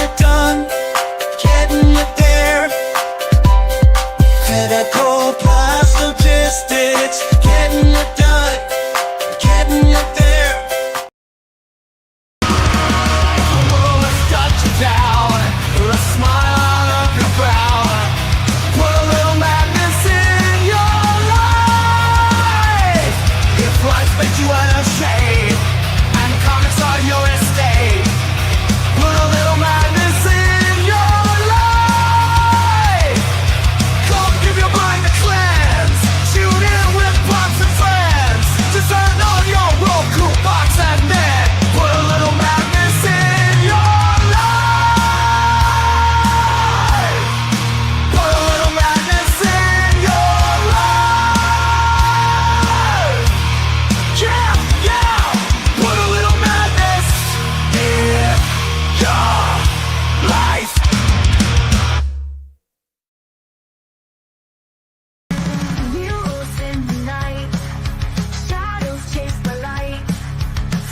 it done, getting it there. Critical plus logistics, getting it done, getting it there. The world has got you down, with a smile on your brow. Put a little madness in your life. If life makes you out of shape and comics are your estate, put a little madness in your life. Go give your mind a cleanse. Tune in with pops and friends. Just turn on your Roku box and then put a little madness in your life. Put a little madness in your life. Yeah, yeah. Put a little madness in your life. Heroes in the night, shadows chase the light,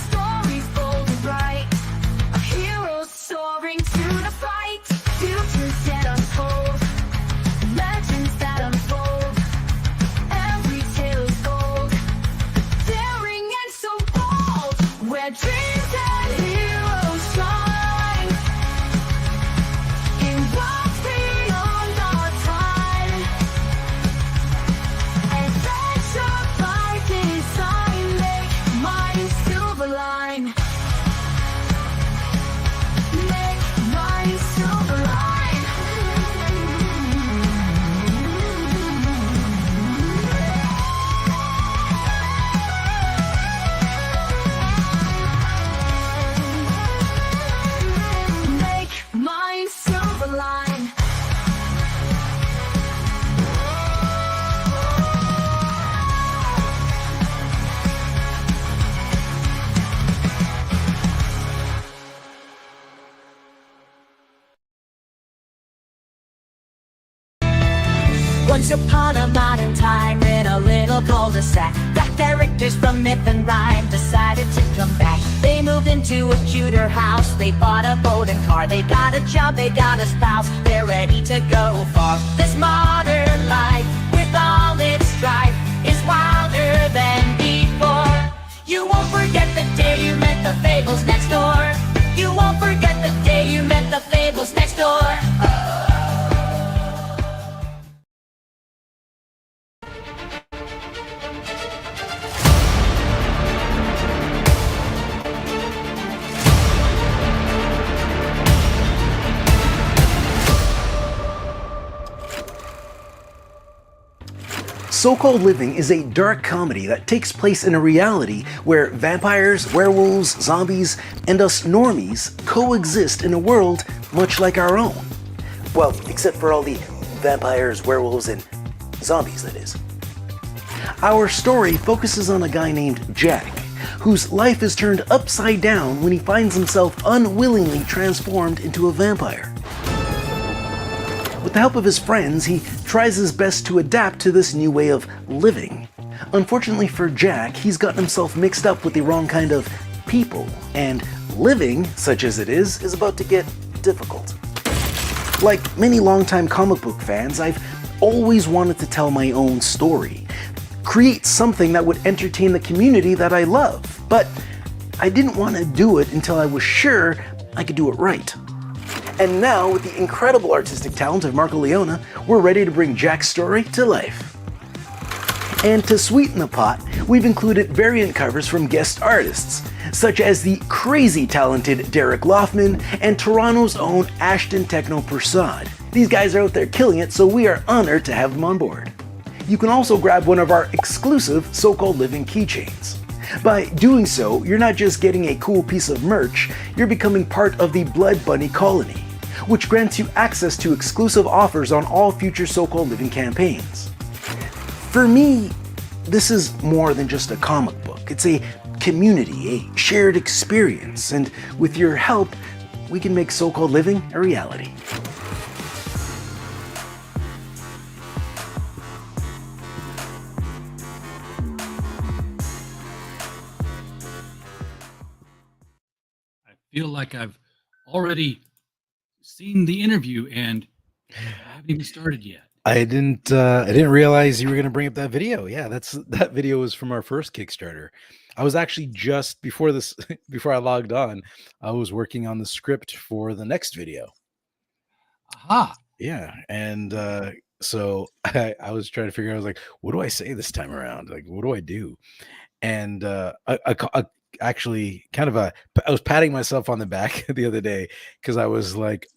stories bold and bright, a hero soaring to the fight, futures that unfold, legends that unfold, every tale is gold, daring and so bold, where dreams and heroes shine, in worlds beyond our time. Adventure by design, make mine silver line. Make mine silver line. Make mine silver line. Once upon a modern time, in a little cul-de-sac, black characters from myth and rhyme decided to come back. They moved into a cuter house, they bought a boat and car, they got a job, they got a spouse, they're ready to go far. This modern life, with all its strife, is wilder than before. You won't forget the day you met the fables next door. You won't forget the day you met the fables next door. So-Called Living is a dark comedy that takes place in a reality where vampires, werewolves, zombies, and us normies coexist in a world much like our own. Well, except for all the vampires, werewolves, and zombies, that is. Our story focuses on a guy named Jack, whose life is turned upside down when he finds himself unwillingly transformed into a vampire. With the help of his friends, he tries his best to adapt to this new way of living. Unfortunately for Jack, he's gotten himself mixed up with the wrong kind of people, and living, such as it is about to get difficult. Like many longtime comic book fans, I've always wanted to tell my own story, create something that would entertain the community that I love, but I didn't want to do it until I was sure I could do it right. And now, with the incredible artistic talent of Marco Leona, we're ready to bring Jack's story to life. And to sweeten the pot, we've included variant covers from guest artists, such as the crazy talented Derek Loffman and Toronto's own Ashton Techno Prasad. These guys are out there killing it, so we are honored to have them on board. You can also grab one of our exclusive So-Called Living keychains. By doing so, you're not just getting a cool piece of merch, you're becoming part of the Blood Bunny Colony, which grants you access to exclusive offers on all future So-Called Living campaigns. For me, this is more than just a comic book. It's a community, a shared experience, and with your help, we can make So-Called Living a reality. I feel like I've already seen the interview, and I haven't even started yet. I didn't realize you were going to bring up that video. Yeah, that video was from our first Kickstarter. I was actually just before this before I logged on, I was working on the script for the next video. Aha. Yeah, and so I was trying to figure out, I was like, what do I say this time around? Like, what do I do? And actually I was patting myself on the back the other day because I was like,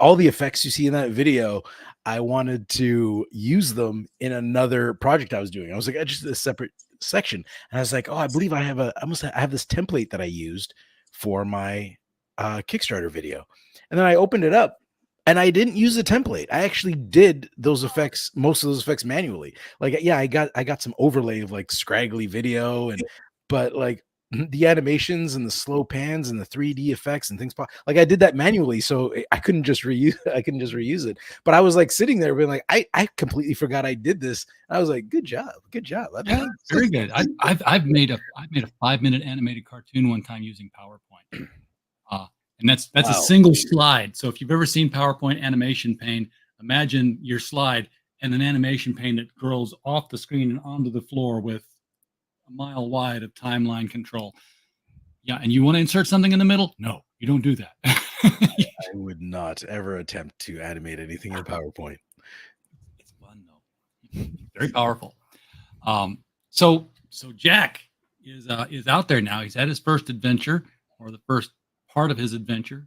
all the effects you see in that video, I wanted to use them in another project I was doing. I was like, I just did a separate section, and I was like, oh, I believe I have this template that I used for my Kickstarter video, and then I opened it up. And I didn't use the template. I actually did those effects, most of those effects manually. Like, yeah, I got some overlay of like scraggly video, but like the animations and the slow pans and the 3D effects and things, like I did that manually, so I couldn't just reuse. I couldn't just reuse it. But I was like sitting there being like, I completely forgot I did this. I was like, good job, good job. Yeah, very good. I've made a 5-minute animated cartoon one time using PowerPoint. And that's Wow. a single slide. So if you've ever seen PowerPoint animation pane, imagine your slide and an animation pane that grows off the screen and onto the floor with a mile wide of timeline control. Yeah, and you want to insert something in the middle? No, you don't do that. I would not ever attempt to animate anything in PowerPoint. It's fun though. Very powerful. So Jack is out there now. He's had his first adventure, or the first part of his adventure.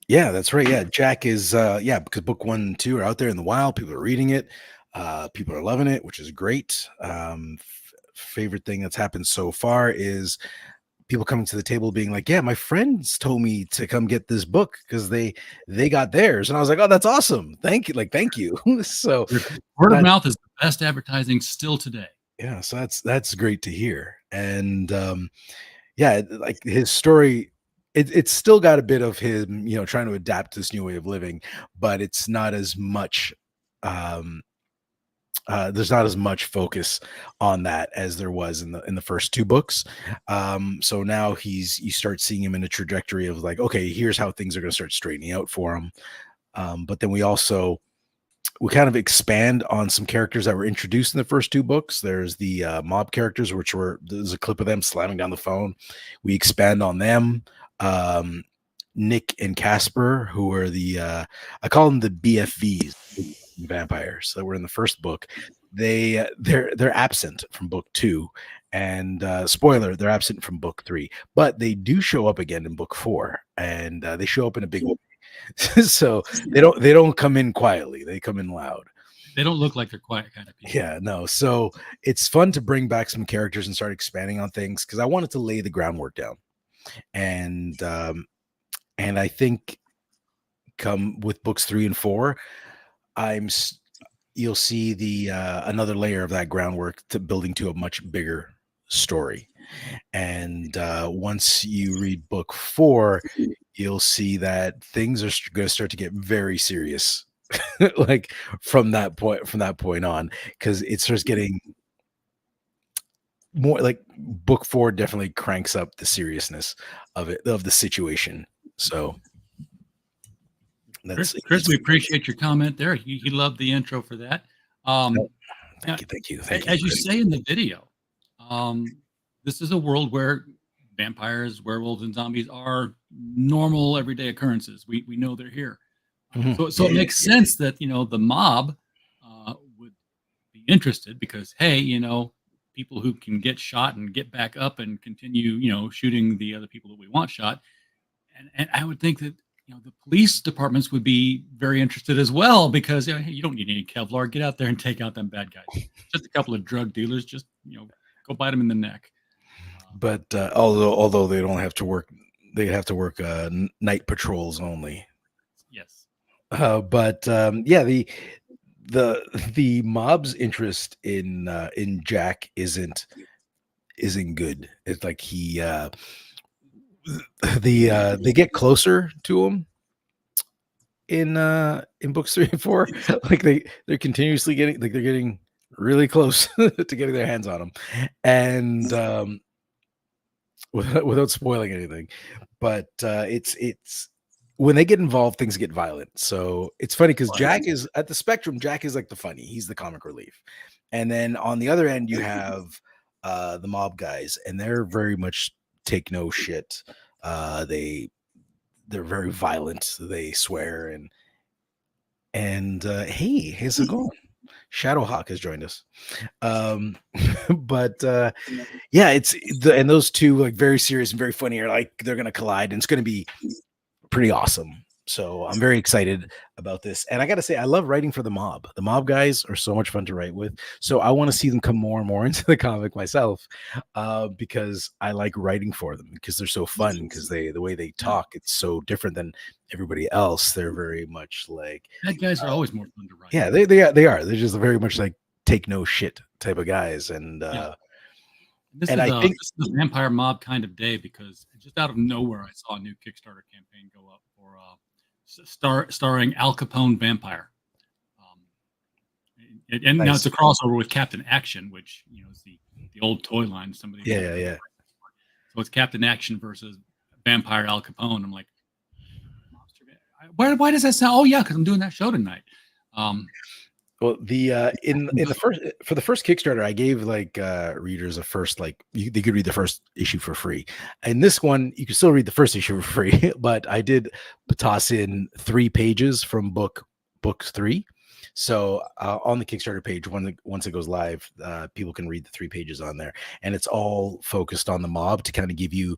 Yeah, that's right. Yeah, Jack is because book 1 and 2 are out there in the wild. People are reading it. People are loving it, which is great. Favorite thing that's happened so far is people coming to the table being like, yeah, my friends told me to come get this book because they got theirs. And I was like, oh, that's awesome. Thank you. Like, thank you. So Word of mouth is the best advertising still today. Yeah, so that's great to hear. And yeah, like his story, it's still got a bit of him, trying to adapt to this new way of living, but it's not as much there's not as much focus on that as there was in the first 2 books. So now you start seeing him in a trajectory of like, okay, here's how things are going to start straightening out for him. But then we kind of expand on some characters that were introduced in the first 2 books. There's the mob characters, there's a clip of them slamming down the phone. We expand on them. Nick and Casper, who are I call them the BFVs, vampires that were in the first book. They're absent from book 2, and spoiler, they're absent from book 3, but they do show up again in book 4, and they show up in a big way. So they don't come in quietly, they come in loud. They don't look like they're quiet kind of people. Yeah, no. So it's fun to bring back some characters and start expanding on things, because I wanted to lay the groundwork down. And I think come with books 3 and 4, you'll see the another layer of that groundwork to building to a much bigger story. And once you read book 4, you'll see that things are going to start to get very serious, like from that point on, because it starts getting more like book 4 definitely cranks up the seriousness of the situation. So Chris, we appreciate your comment there. He loved the intro for that. Thank you. As you say in the video, this is a world where vampires, werewolves, and zombies are normal, everyday occurrences. We know they're here. Mm-hmm. So it makes sense that the mob would be interested, because hey, people who can get shot and get back up and continue shooting the other people that we want shot, and I would think that the police departments would be very interested as well, because hey, you don't need any Kevlar. Get out there and take out them bad guys. Just a couple of drug dealers. Just go bite them in the neck. But although they don't have to work, they have to work night patrols only. Yes. But yeah, the mob's interest in Jack isn't good. It's like they get closer to him in books 3 and 4. Like they're continuously getting really close to getting their hands on him, and without spoiling anything. But it's when they get involved, things get violent. So it's funny because Jack is at the spectrum. Jack is like the funny. He's the comic relief. And then on the other end, you have the mob guys, and they're very much take no shit. They're very violent. They swear and hey, how's it going? Shadowhawk has joined us. But yeah, and those two like very serious and very funny are like they're gonna collide, and it's gonna be pretty awesome. So I'm very excited about this. And I got to say, I love writing for the mob. The mob guys are so much fun to write with. So I want to see them come more and more into the comic myself, because I like writing for them because they're so fun. Because the way they talk, it's so different than everybody else. They're very much like Bad guys are always more fun to write. yeah, they are. They're just very much like take no shit type of guys. And This and is I think this is a vampire mob kind of day because just out of nowhere I saw a new Kickstarter campaign go up for starring Al Capone vampire. And now it's a crossover with Captain Action, which is the old toy line. Somebody yeah. So it's Captain Action versus Vampire Al Capone. I'm like, why does that sound? Oh yeah, because I'm doing that show tonight. Well, the in the first Kickstarter, I gave like readers a first they could read the first issue for free. And this one, you can still read the first issue for free, but I did toss in 3 pages from book 3. So on the Kickstarter page, once it goes live, people can read the 3 pages on there, and it's all focused on the mob to kind of give you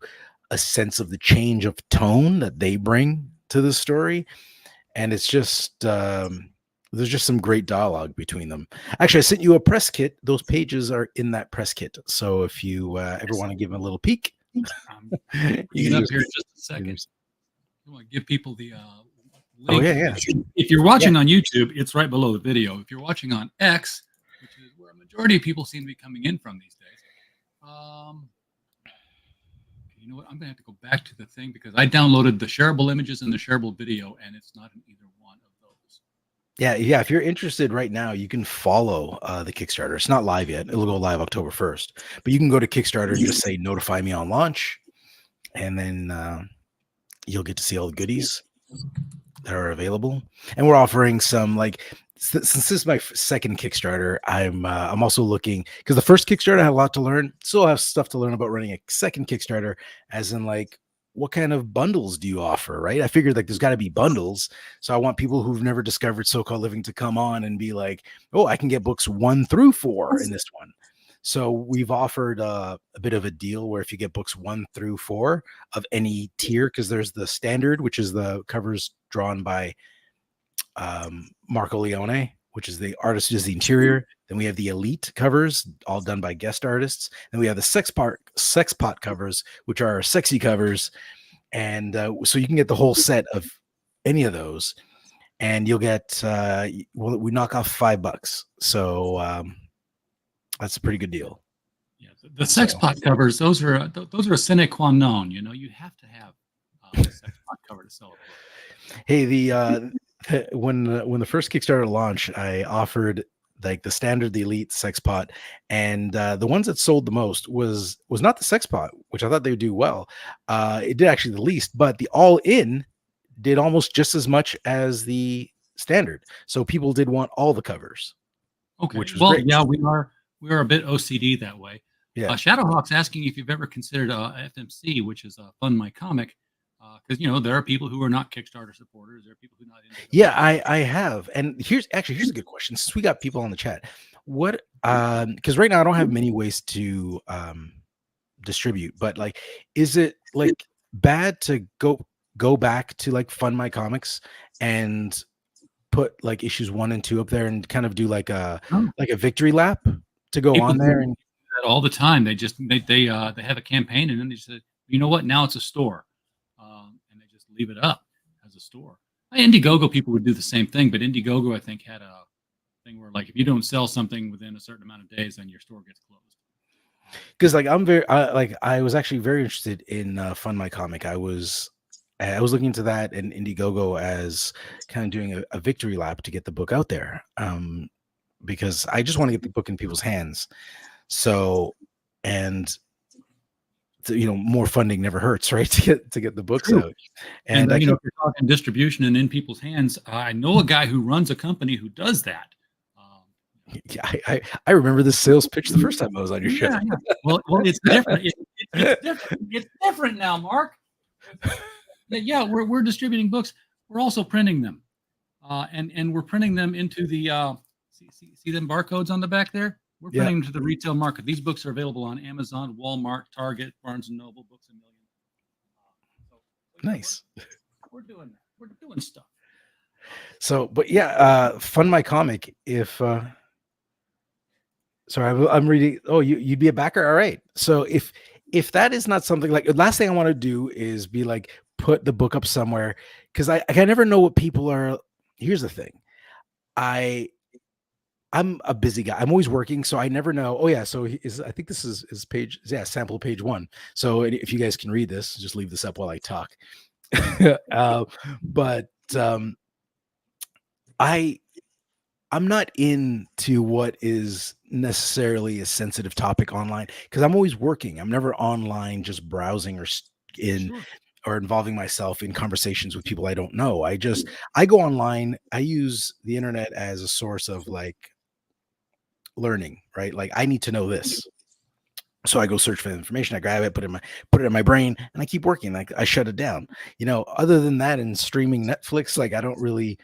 a sense of the change of tone that they bring to the story. And it's just there's just some great dialogue between them. Actually, I sent you a press kit. Those pages are in that press kit. So if you ever want to give them a little peek, Bring it up here in just a second. I want to give people the link. Oh yeah. If you're watching on YouTube, it's right below the video. If you're watching on X, which is where a majority of people seem to be coming in from these days, you know what? I'm gonna have to go back to the thing because I downloaded the shareable images and the shareable video, and it's not in either one of those. Yeah. If you're interested right now, you can follow the Kickstarter. It's not live yet. It'll go live October 1st. But you can go to Kickstarter and just say notify me on launch, and then you'll get to see all the goodies that are available. And we're offering some since this is my second Kickstarter, I'm also looking because the first Kickstarter I had a lot to learn. Still have stuff to learn about running a second Kickstarter, as in what kind of bundles do you offer, right? I figured there's got to be bundles. So I want people who've never discovered so-called living to come on and be like, oh, I can get books 1 through 4 in this one. So we've offered a bit of a deal where if you get books 1 through 4 of any tier, because there's the standard, which is the covers drawn by Marco Leone, which is the artist who does the interior. Then we have the elite covers, all done by guest artists. Then we have the sex pot covers, which are sexy covers. And so you can get the whole set of any of those, and you'll get we knock off $5. So that's a pretty good deal. Yeah, the sex pot covers; those are a sine qua non. You have to have a sex pot cover to sell it. Hey, when the first Kickstarter launched, I offered the standard, the elite, sex pot, and the ones that sold the most was not the sex pot, which I thought they would do well. It did actually the least, but the all in did almost just as much as the standard. So people did want all the covers. Okay, which was great. Yeah, we are a bit OCD that way. Yeah. Shadowhawk's asking if you've ever considered FMC, which is Fund My Comic. Because there are people who are not Kickstarter supporters. There are people who are not into Yeah, I have. And here's a good question. Since we got people on the chat, what because right now I don't have many ways to distribute, but is it bad to go back to Fund My Comics and put issues 1 and 2 up there and kind of do a victory lap to go on there? And that all the time. They just they have a campaign and then they say, you know what, now it's a store. And they just leave it up as a store. Indiegogo people would do the same thing, but Indiegogo I think had a thing where if you don't sell something within a certain amount of days, then your store gets closed. Because I'm very I was actually very interested in Fund My Comic. I was looking into that and Indiegogo as kind of doing a victory lap to get the book out there, because I just want to get the book in people's hands. So more funding never hurts, right? To get the books True. out. And And I if keep, you're talking distribution and in people's hands, I know a guy who runs a company who does that. yeah, I remember this sales pitch the first time I was on your show. Yeah, yeah. Well, it's different. It's different. It's different now, Mark. Yeah, we're distributing books. We're also printing them, and we're printing them into the see them barcodes on the back there. We're Yeah. printing them to the retail market. These books are available on Amazon, Walmart, Target, Barnes and Noble, Books a Million. Nice. We're doing that. We're doing stuff. So, but yeah, fund my comic. If sorry, I'm reading. Oh, you'd be a backer. All right. So if that is not something like, the last thing I want to do is be like, put the book up somewhere, because I never know what people are. Here's the thing. I'm a busy guy. I'm always working, so I never know. Oh yeah, so I think this is page, sample page 1. So if you guys can read this, just leave this up while I talk. But I'm not into what is necessarily a sensitive topic online, because I'm always working. I'm never online just browsing or involving myself in conversations with people I don't know. I go online. I use the internet as a source of like learning, right? Like, I need to know this. So I go search for the information, I grab it, put it in my brain, and I keep working. Like, I shut it down. Other than that, and streaming Netflix, like, I don't really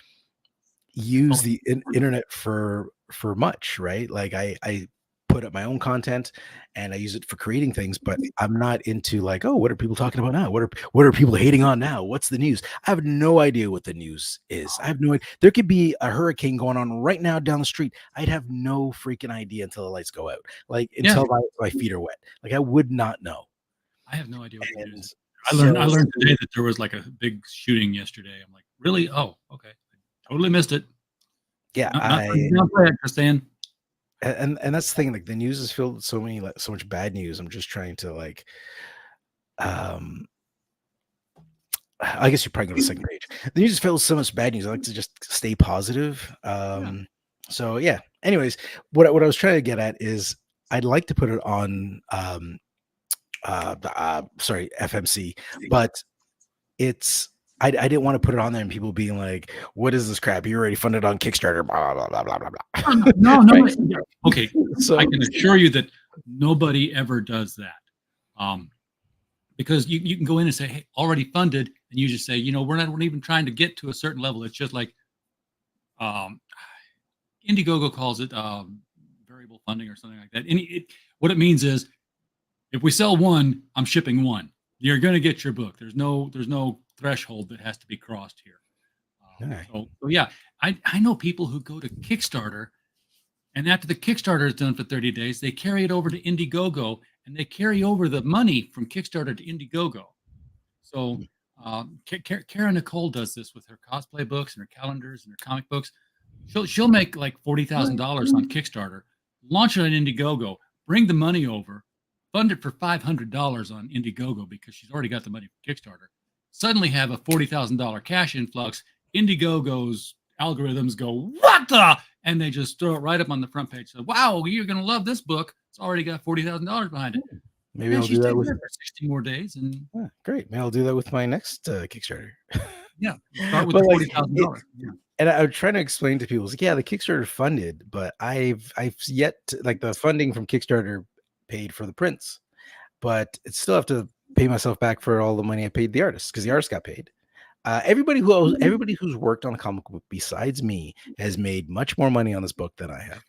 use the internet for much, right? Like, I put up my own content and I use it for creating things, but I'm not into like, oh, what are people talking about now? What are people hating on now? What's the news? I have no idea what the news is. I have no idea. There could be a hurricane going on right now down the street. I'd have no freaking idea until the lights go out. Like, until my feet are wet. Like, I would not know. I have no idea what the news is. I learned today that there was like a big shooting yesterday. I'm like, really? Oh, okay. I totally missed it. Yeah, Christine. And that's the thing. Like, the news is filled with so much bad news. I'm just trying to like, I guess you're probably going to the second page. The news is filled with so much bad news. I like to just stay positive. So yeah. Anyways, what I was trying to get at is, I'd like to put it on FMC, but I didn't want to put it on there and people being like, what is this crap? You already funded on Kickstarter, blah, blah, blah, blah, blah, blah. No. Right? Okay. So I can assure you that nobody ever does that. Because you can go in and say, hey, already funded. And you just say, we're not even trying to get to a certain level. It's just like, Indiegogo calls it variable funding or something like that. And what it means is, if we sell one, I'm shipping one. You're going to get your book. There's no threshold that has to be crossed here. So yeah, I know people who go to Kickstarter, and after the Kickstarter is done for 30 days, they carry it over to Indiegogo, and they carry over the money from Kickstarter to Indiegogo. So Karen Nicole does this with her cosplay books and her calendars and her comic books. She'll make like $40,000 on Kickstarter, launch it on Indiegogo, bring the money over, fund it for $500 on Indiegogo because she's already got the money from Kickstarter. Suddenly have a $40,000 cash influx. Indiegogo's algorithms go, what the? And they just throw it right up on the front page. So, wow, you're going to love this book. It's already got $40,000 behind it. Maybe I'll do that with 60 more days. And great. Maybe I'll do that with my next Kickstarter. Yeah. Start with $40,000. Yeah. And I'm trying to explain to people, like, yeah, the Kickstarter funded, but I've yet to, like, the funding from Kickstarter paid for the prints, but it's still have to pay myself back for all the money I paid the artist, because the artist got paid. Everybody who's worked on a comic book besides me has made much more money on this book than I have.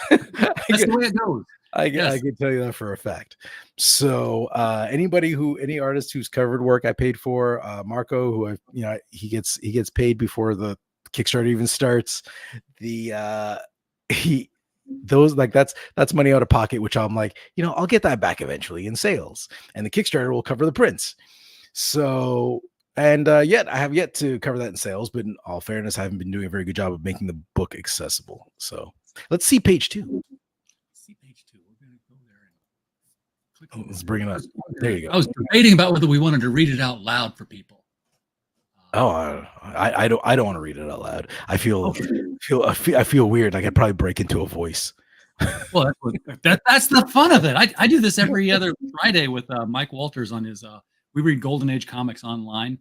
That's the way it goes. I can tell you that for a fact. So any artist who's covered work I paid for, Marco, who he gets paid before the Kickstarter even starts. That's money out of pocket, which I'm like, I'll get that back eventually in sales, and the Kickstarter will cover the prints. So, and yet I have yet to cover that in sales, but in all fairness, I haven't been doing a very good job of making the book accessible. So let's see page 2. Let's bring it up. There you go. I was debating about whether we wanted to read it out loud for people. I don't want to read it out loud. I feel weird. Like, I'd probably break into a voice. Well, that's the fun of it. I do this every other Friday with Mike Walters on his. We read Golden Age comics online.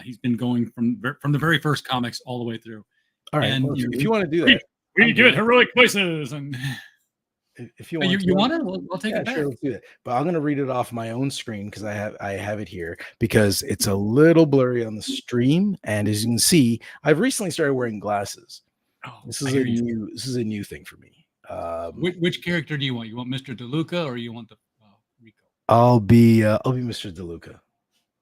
He's been going from the very first comics all the way through. All right. And Well, if you want to do that, we I'm get good. heroic voices, and if you Oh, want, you want it? We'll take yeah, it back. sure, let's do that. But I'm gonna read it off my own screen because I have it here because it's a little blurry on the stream. And as you can see, I've recently started wearing glasses. Oh, This I is hear a you. new thing for me. Which character do you want? You want Mr. DeLuca or you want the Rico? I'll be Mr. DeLuca.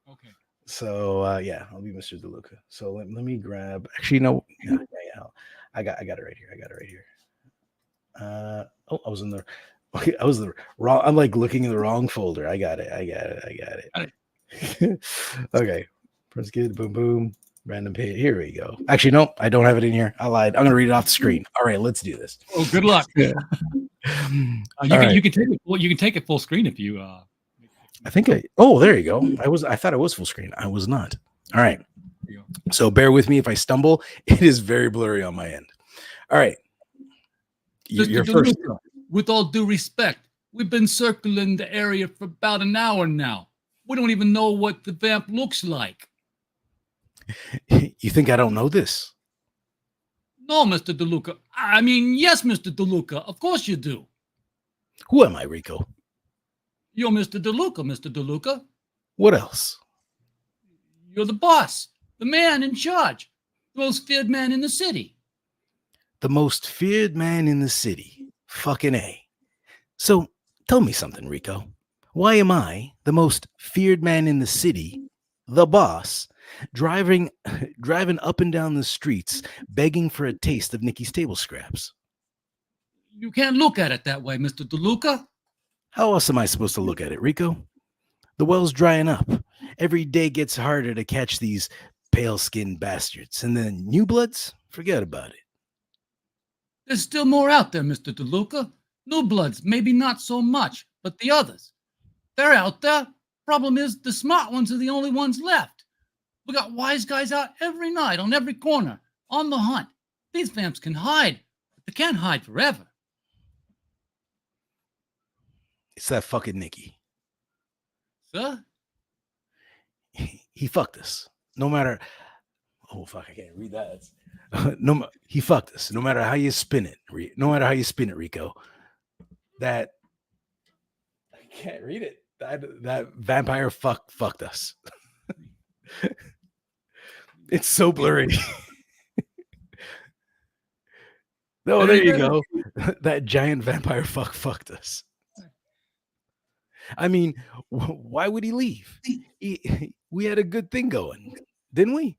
Okay. So yeah, I'll be Mr. DeLuca. So let me grab. Actually, no, yeah, I got it right here. I got it right here. Oh, I was in the. Okay, I was the wrong. I'm like looking in the wrong folder. I got it. Got Okay, press good. Boom, boom. Random page. Here we go. Actually, no, I don't have it in here. I lied. I'm gonna read it off the screen. All right, let's do this. Oh, good luck. Yeah. You can take it. Well, you can take it full screen if you. I think I. Oh, there you go. I thought it was full screen. I was not. All right. There you go. So bear with me if I stumble. It is very blurry on my end. All right. You're Mr. first. DeLuca, with all due respect, we've been circling the area for about an hour now. We don't even know what the vamp looks like. You think I don't know this? No, Mr. DeLuca. I mean, yes, Mr. DeLuca. Of course you do. Who am I, Rico? You're Mr. DeLuca, Mr. DeLuca. What else? You're the boss, the man in charge, the most feared man in the city. The most feared man in the city. Fucking A. So tell me something, Rico. Why am I the most feared man in the city, the boss, driving up and down the streets, begging for a taste of Nikki's table scraps? You can't look at it that way, Mr. DeLuca. How else am I supposed to look at it, Rico? The well's drying up. Every day gets harder to catch these pale-skinned bastards. And then new bloods? Forget about it. There's still more out there, Mr. DeLuca. New bloods, maybe not so much, but the others. They're out there. Problem is, the smart ones are the only ones left. We got wise guys out every night on every corner, on the hunt. These vamps can hide, but they can't hide forever. It's that fucking Nicky. Sir? He fucked us. No matter. Oh fuck! I can't read that. He fucked us. No matter how you spin it. No matter how you spin it, Rico. That I can't read it. That vampire fucked us. It's so blurry. Oh, there you go. That giant vampire fucked us. I mean, why would he leave? We had a good thing going, didn't we?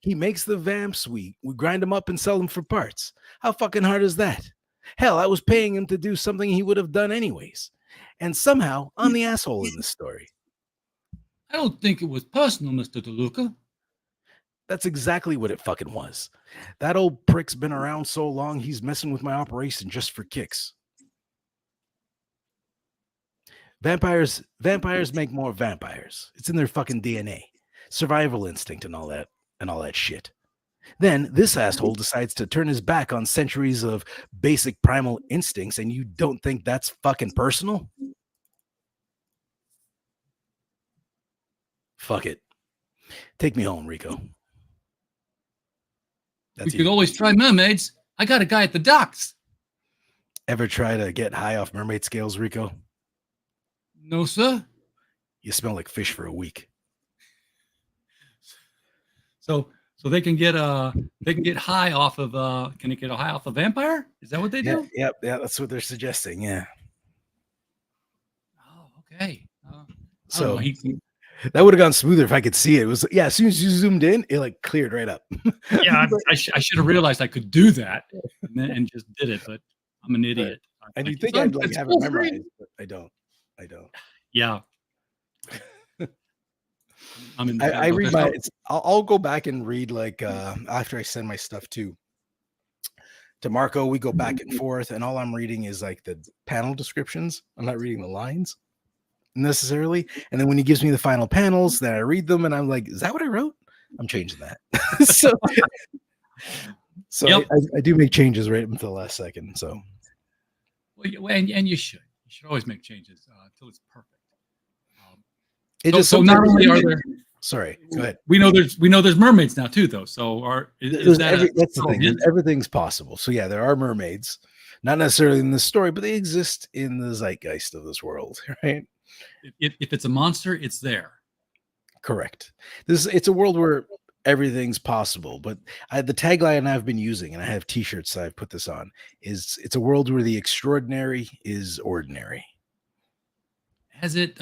He makes the vamps. We grind them up and sell them for parts. How fucking hard is that? Hell, I was paying him to do something he would have done anyways. And somehow I'm the asshole in this story. I don't think it was personal, Mr. DeLuca. That's exactly what it fucking was. That old prick's been around so long, he's messing with my operation just for kicks. Vampires make more vampires. It's in their fucking DNA. Survival instinct and all that shit. Then this asshole decides to turn his back on centuries of basic primal instincts, and you don't think that's fucking personal? Fuck it. Take me home, Rico. We could always try mermaids. I got a guy at the docks. Ever try to get high off mermaid scales, Rico? No, sir. You smell like fish for a week. So they can get high off of can it get high off a vampire? Is that what they do? Yeah, that's what they're suggesting. Yeah. Oh, okay. So that would have gone smoother if I could see it. It was as soon as you zoomed in, it like cleared right up. Yeah, I should have realized I could do that and just did it, but I'm an idiot. And you think I'd like have it memorized, but I don't. Yeah. I read my. I'll go back and read like after I send my stuff to Marco. We go back and forth, and all I'm reading is like the panel descriptions. I'm not reading the lines necessarily. And then when he gives me the final panels, then I read them, and I'm like, "Is that what I wrote?" I'm changing that. so Yep. I do make changes right until the last second. So And you should. You should always make changes until it's perfect. It So, just so not sometimes- only are there, Sorry, go ahead. we know there's mermaids now too, though. So is that That's the oh, thing. hint? Everything's possible. So yeah, there are mermaids, not necessarily in this story, but they exist in the zeitgeist of this world, right? If it's a monster, it's there. Correct. It's a world where everything's possible. But the tagline I've been using, and I have T-shirts that I've put this on, is it's a world where the extraordinary is ordinary. Has it?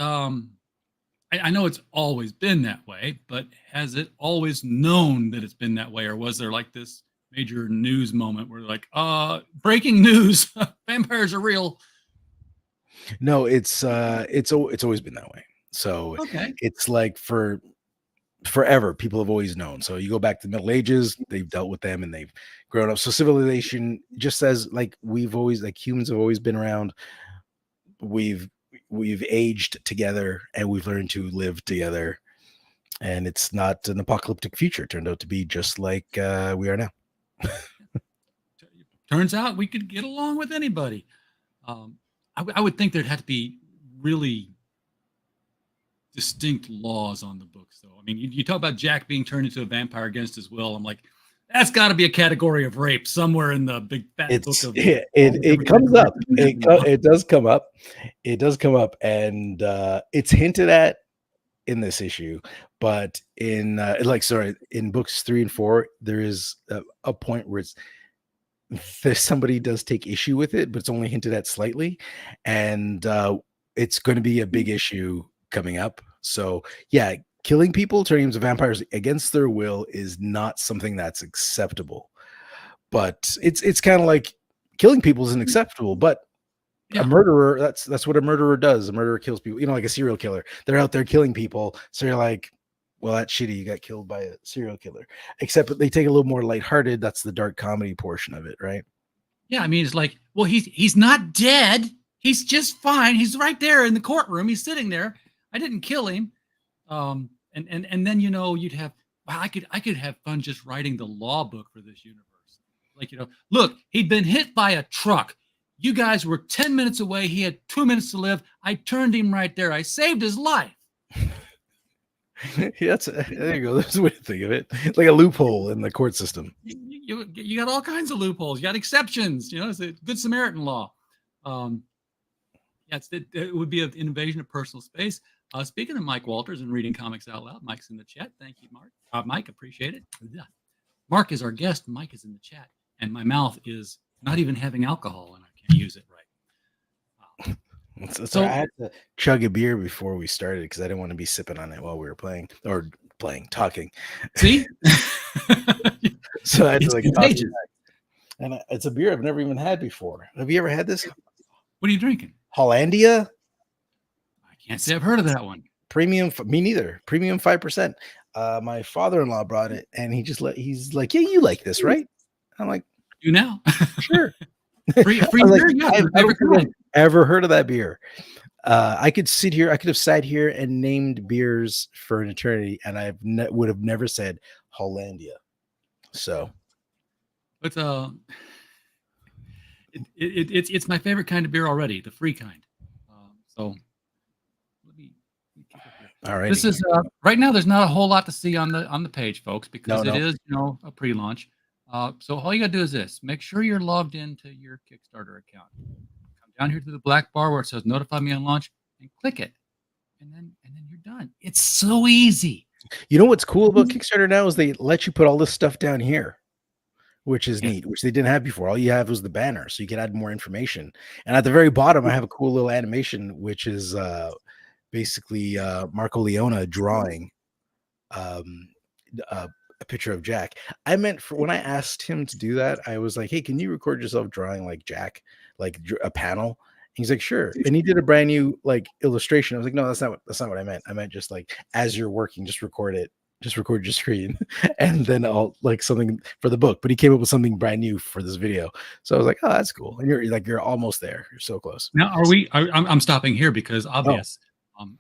I know it's always been that way, but has it always known that it's been that way, or was there like this major news moment where like, breaking news, vampires are real? No, it's always been that way. So Okay. it's like forever, people have always known. So you go back to the Middle Ages, they've dealt with them and they've grown up. So civilization, just as like humans have always been around, we've aged together and we've learned to live together. And it's not an apocalyptic future. It turned out to be just like we are now. Turns out we could get along with anybody. I would think there'd have to be really distinct laws on the books, though. I mean, you talk about Jack being turned into a vampire against his will. I'm like, that's got to be a category of rape somewhere in the big fat book of. It comes up. It does come up. It does come up, and it's hinted at in this issue. But in in books 3 and 4, there is a point where somebody does take issue with it, but it's only hinted at slightly, and it's going to be a big issue coming up. So yeah, killing people, turning them into vampires against their will is not something that's acceptable. But it's kind of like killing people isn't acceptable, but a murderer, that's what a murderer does. A murderer kills people, like a serial killer. They're out there killing people. So you're like, well, that's shitty. You got killed by a serial killer. Except they take it a little more lighthearted. That's the dark comedy portion of it, right? Yeah, I mean, it's like, well, he's not dead. He's just fine. He's right there in the courtroom. He's sitting there. I didn't kill him. And then you'd have, wow, I could have fun just writing the law book for this universe. Like, look, he'd been hit by a truck. You guys were 10 minutes away. He had 2 minutes to live. I turned him right there. I saved his life. There you go. That's a way to think of it. It's like a loophole in the court system. You got all kinds of loopholes. You got exceptions. It's a Good Samaritan law. It would be an invasion of personal space. Speaking of Mike Walters and reading comics out loud, Mike's in the chat. Thank you, Mark. Mike, appreciate it. Yeah. Mark is our guest. Mike is in the chat, and my mouth is not even having alcohol, and I can't use it right. So I had to chug a beer before we started because I didn't want to be sipping on it while we were talking. See? So I had to contagious. And it's a beer I've never even had before. Have you ever had this? What are you drinking? Hollandia? I can't say I've heard of that one. Premium, me neither. Premium 5%. My father-in-law brought it, and he's like, "Yeah, you like this, right?" I'm like, "You now?" Sure. Free beer? Yeah, I've ever heard of that beer. I could have sat here and named beers for an eternity, and I would have never said Hollandia. So it's it's my favorite kind of beer already, the free kind. So let me kick up here. All right. This is right now. There's not a whole lot to see on the page, folks, because it is a pre-launch. So all you gotta do is this: make sure you're logged into your Kickstarter account. Come down here to the black bar where it says "Notify me on launch" and click it, and then you're done. It's so easy. You know what's cool about Kickstarter now is they let you put all this stuff down here, which is neat, which they didn't have before. All you have was the banner, so you can add more information. And at the very bottom, I have a cool little animation, which is basically Marco Leona drawing a picture of Jack. I meant for when I asked him to do that, I was like, "Hey, can you record yourself drawing like Jack, like a panel?" He's like, "Sure." And he did a brand new illustration. I was like, "No, that's not what I meant. I meant just like as you're working, just record it. Just record your screen, and then I'll something for the book." But he came up with something brand new for this video, so I was like, "Oh, that's cool." And you're almost there. You're so close. Now, I'm stopping here because obvious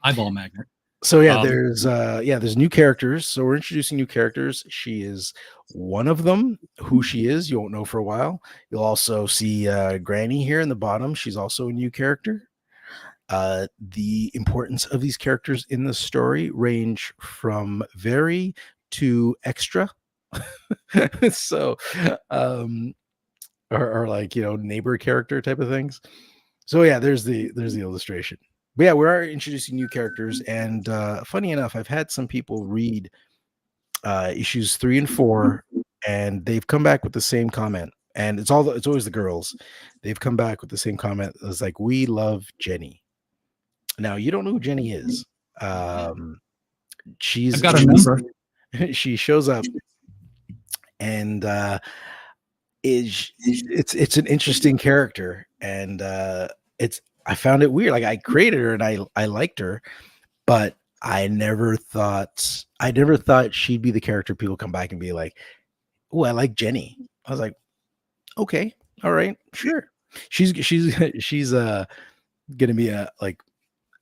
eyeball magnet. So yeah, Um, there's new characters. So we're introducing new characters. She is one of them. Who she is, you won't know for a while. You'll also see Granny here in the bottom. She's also a new character. The importance of these characters in the story range from very to extra. So, um, or like neighbor character type of things. So yeah, there's the illustration. But yeah, we are introducing new characters, and funny enough, I've had some people read issues 3 and 4, and they've come back with the same comment. And it's always the girls. They've come back with the same comment. It's like, we love Jenny. Now you don't know who Jenny is. Um, I've she's got a she's number. she shows up, and is it's an interesting character, and it's I found it weird. Like, I created her and I liked her, but I never thought she'd be the character people come back and be like, "Oh, I like Jenny." I was like, "Okay, all right, sure." She's she's gonna be a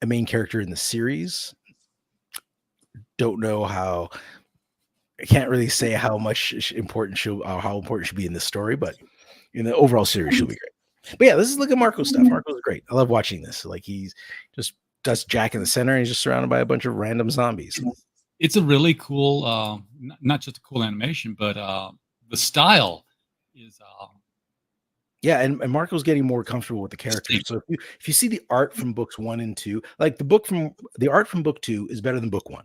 main character in the series. Don't know how. I can't really say how much important how important she'll be in this story, but in the overall series, she'll be great. But yeah, this is look at Marco's stuff. Marco's great. I love watching this. Like, he's just does Jack in the center, and he's just surrounded by a bunch of random zombies. It's a really cool, not just a cool animation, but the style is Yeah, and Marco's getting more comfortable with the characters. So if you see the art from books 1 and 2, like the art from book 2 is better than book 1.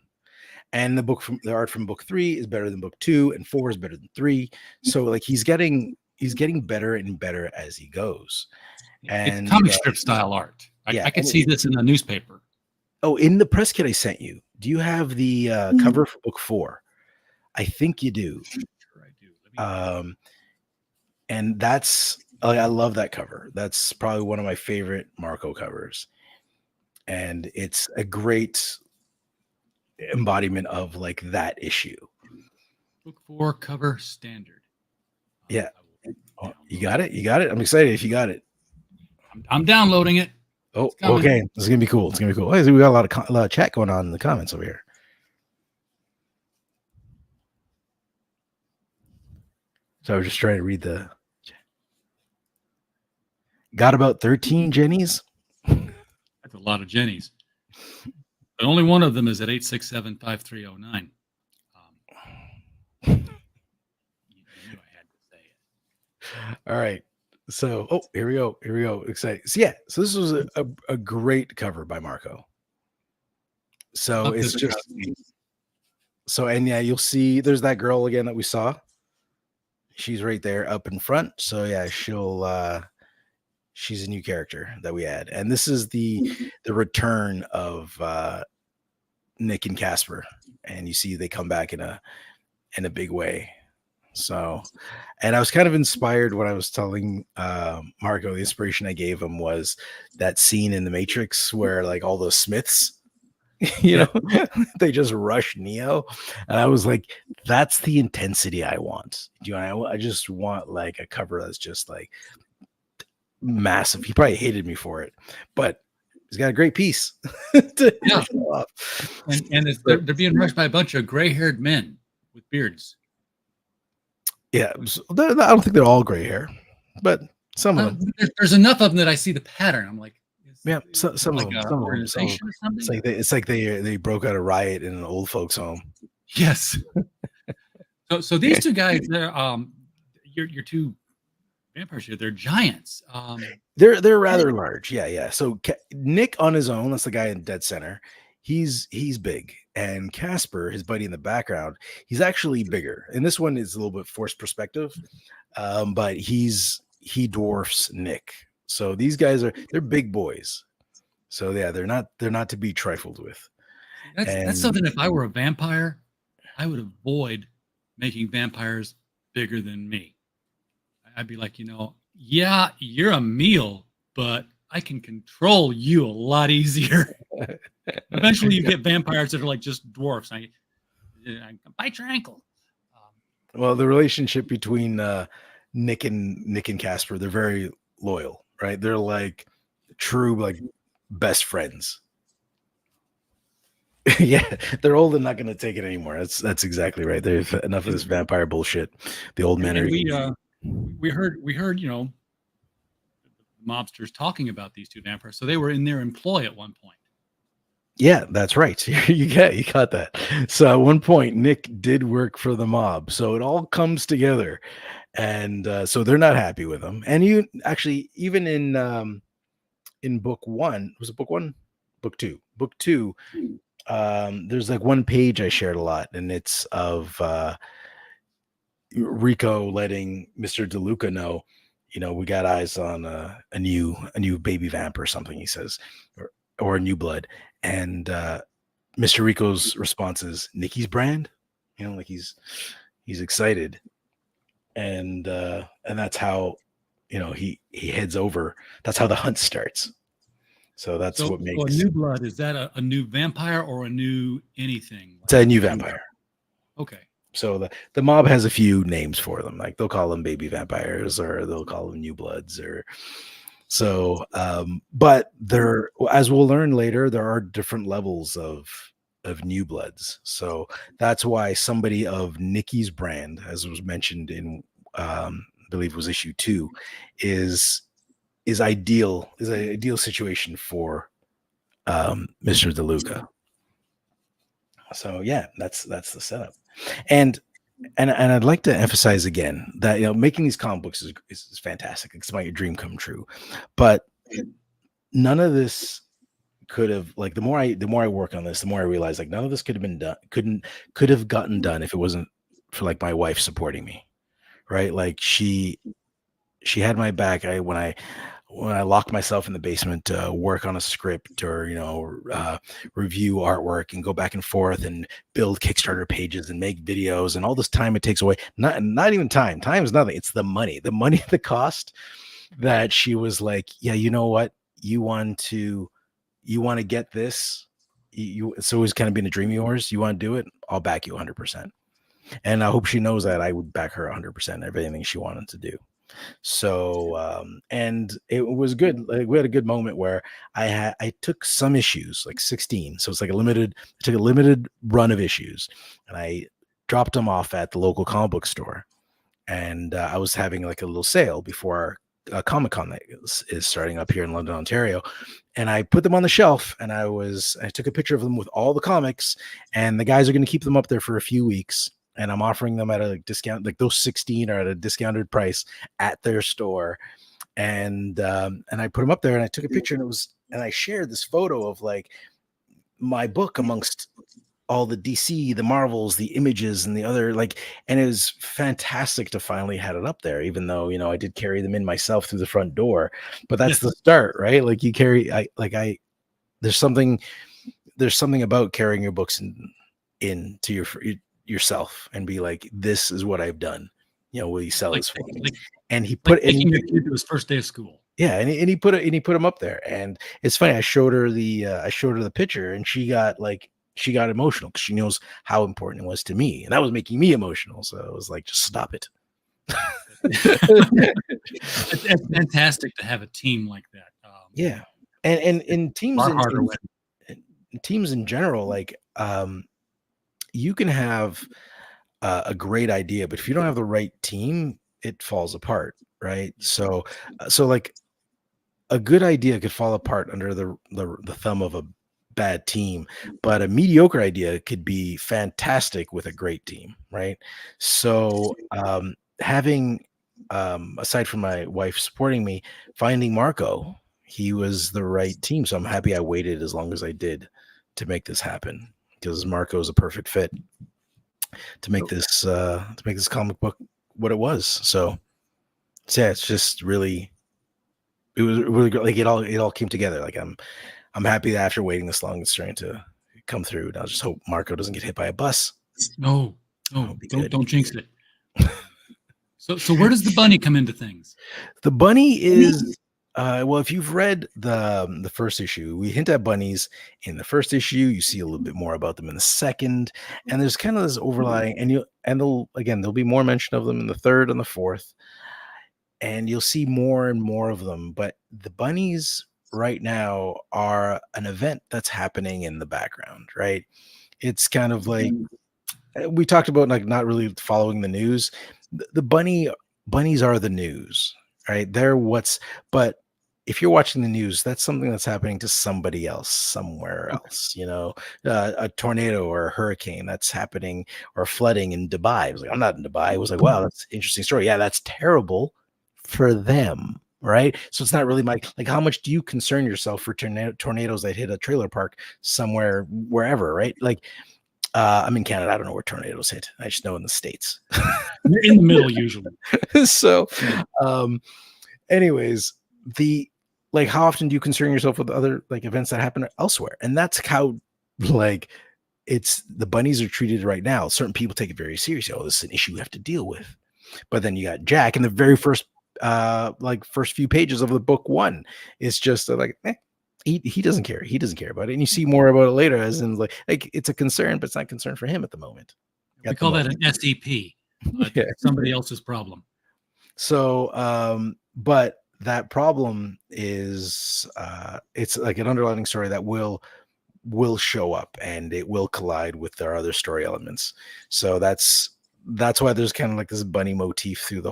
And the art from book 3 is better than book 2, and 4 is better than 3. So like he's getting better and better as he goes. it's And comic strip style art. yeah, I could and see this in the newspaper. oh, in the press kit I sent you, do you have the cover for book 4? I think you do. Sure, I do. Let me- And that's I love that cover. That's probably one of my favorite Marco covers. And it's a great embodiment of like that issue. Book 4 cover standard. Yeah. I will Oh, you download got it? You got it? I'm excited if you got it. I'm downloading it. Oh, It's coming. okay. This is gonna be cool. It's gonna be cool. Hey, so we got a lot of chat going on in the comments over here. So I was just trying to read the. Got about 13 Jennies. That's a lot of Jennies. But only one of them is at 867-5309. You knew I had to say it. All right. So, oh, here we go. Here we go. Exciting. So, yeah. So, this was a great cover by Marco. So, Love it's this just. cover. So, and yeah, you'll see there's that girl again that we saw. She's right there up in front. So, yeah, she's a new character that we add. And this is the return of Nick and Casper. And you see they come back in a big way. So, and I was kind of inspired when I was telling Marco, the inspiration I gave him was that scene in the Matrix where like all those Smiths, they just rush Neo. And I was like, that's the intensity I want. I just want like a cover that's just like massive. He probably hated me for it, but he's got a great piece to show off. And they're being rushed by a bunch of gray-haired men with beards. Yeah, I don't think they're all gray hair, but some of them. There's enough of them that I see the pattern. I'm like, Yeah, some of like them. an Some of them. organization or something. It's like they broke out a riot in an old folks' home. Yes. So these two guys, they're your two vampires here. They're giants. They're rather large. Yeah. So Nick on his own, that's the guy in dead center. He's big, and Casper, his buddy in the background, he's actually bigger. And this one is a little bit forced perspective, but he dwarfs Nick. So these guys they're big boys. So yeah, they're not to be trifled with. That's something. If I were a vampire, I would avoid making vampires bigger than me. I'd be like, yeah, you're a meal, but I can control you a lot easier. Eventually, you get vampires that are like just dwarfs. I bite your ankle. Well, the relationship between Nick and Casper, they're very loyal, right? They're like true, like best friends. Yeah, they're old and not going to take it anymore. That's exactly right. There's enough of this vampire bullshit. The old men And are. we heard mobsters talking about these two vampires, so they were in their employ at one point. Yeah, that's right. You got that. So at one point, Nick did work for the mob. So it all comes together, and so they're not happy with him. And you actually, even in book one, was it book one, book two, book two. There's like one page I shared a lot, and it's of Rico letting Mr. DeLuca know, we got eyes on a new baby vamp or something. He says, or a new blood, and Mr. Rico's response is Nikki's brand, like he's excited, and that's how he heads over. That's how the hunt starts. So that's So, what so a makes new blood, is that a new vampire or a new anything? it's a new vampire. Okay. So the mob has a few names for them. Like they'll call them baby vampires, or they'll call them new bloods, or so. But there, as we'll learn later, there are different levels of new bloods. So that's why somebody of Nikki's brand, as was mentioned in, I believe it was issue 2, is ideal. Is an ideal situation for Mr. DeLuca. So yeah, that's the setup. And I'd like to emphasize again that making these comic books is fantastic. It's my dream come true. But none of this could have, like, the more I work on this, the more I realize, like, none of this could have been done, could have gotten done if it wasn't for like my wife supporting me. Right? Like she had my back. When I locked myself in the basement to work on a script, or review artwork and go back and forth and build Kickstarter pages and make videos, and all this time it takes away, not even time is nothing, it's the money, the cost, that she was like, yeah, you know what, you want to get this, it's always kind of been a dream of yours, you want to do it, I'll back you 100%. And I hope she knows that I would back her 100% everything she wanted to do. So and it was good. Like, we had a good moment where I took some issues, like 16. So it's like I took a limited run of issues, and I dropped them off at the local comic book store. And I was having like a little sale before our Comic-Con that is starting up here in London, Ontario. And I put them on the shelf, and I took a picture of them with all the comics, and the guys are going to keep them up there for a few weeks. And I'm offering them at a discount, like those 16 are at a discounted price at their store. And I put them up there, and I took a picture, and I shared this photo of like my book amongst all the DC, the Marvels, the Images, and the other, like, and it was fantastic to finally had it up there, even though, I did carry them in myself through the front door, but that's the start, right? Like there's something about carrying your books into yourself and be like, this is what I've done. Will you sell this for me? And he put taking your kid to his first day of school. Yeah, and he put him up there, and it's funny. I showed her the picture, and she got emotional because she knows how important it was to me, and that was making me emotional. So it was like, just stop it. It's fantastic to have a team like that. Yeah, and in teams, teams in general, like you can have a great idea, but if you don't have the right team, it falls apart, right? So like a good idea could fall apart under the thumb of a bad team, but a mediocre idea could be fantastic with a great team, right? So having aside from my wife supporting me, finding Marco, he was the right team. So I'm happy I waited as long as I did to make this happen, because Marco is a perfect fit to make this comic book what it was. So yeah, it's just really, it was really good. Like it all came together. Like I'm happy that after waiting this long, it's starting to come through. And I'll just hope Marco doesn't get hit by a bus. No, don't jinx it. So where does the bunny come into things? The bunny is well, if you've read the first issue, we hint at bunnies in the first issue. You see a little bit more about them in the second, and there's kind of this overlying, and there'll be more mention of them in the third and the fourth, and you'll see more and more of them. But the bunnies right now are an event that's happening in the background, right? It's kind of like we talked about like not really following the news. The bunnies are the news, right? They're what's but if you're watching the news, that's something that's happening to somebody else somewhere Okay. else, a tornado or a hurricane that's happening or flooding in Dubai. I was like, I'm not in Dubai. I was like, wow, that's an interesting story. Yeah, that's terrible for them. Right. So it's not really like how much do you concern yourself for tornadoes that hit a trailer park somewhere, wherever, right? Like, I'm in Canada. I don't know where tornadoes hit. I just know in the States. They're in the middle usually. So, Yeah. um, anyways, the like, how often do you concern yourself with other like events that happen elsewhere? And that's how like it's the bunnies are treated right now. Certain people take it very seriously. Oh, this is an issue we have to deal with. But then you got Jack in the very first few pages of the book one. It's just like he doesn't care. He doesn't care about it. And you see more about it later as in like it's a concern, but it's not a concern for him at the moment. We At the call that moment. an SEP. Yeah. Somebody else's problem. So, but that problem is it's like an underlying story that will show up and it will collide with their other story elements. So that's why there's kind of like this bunny motif through the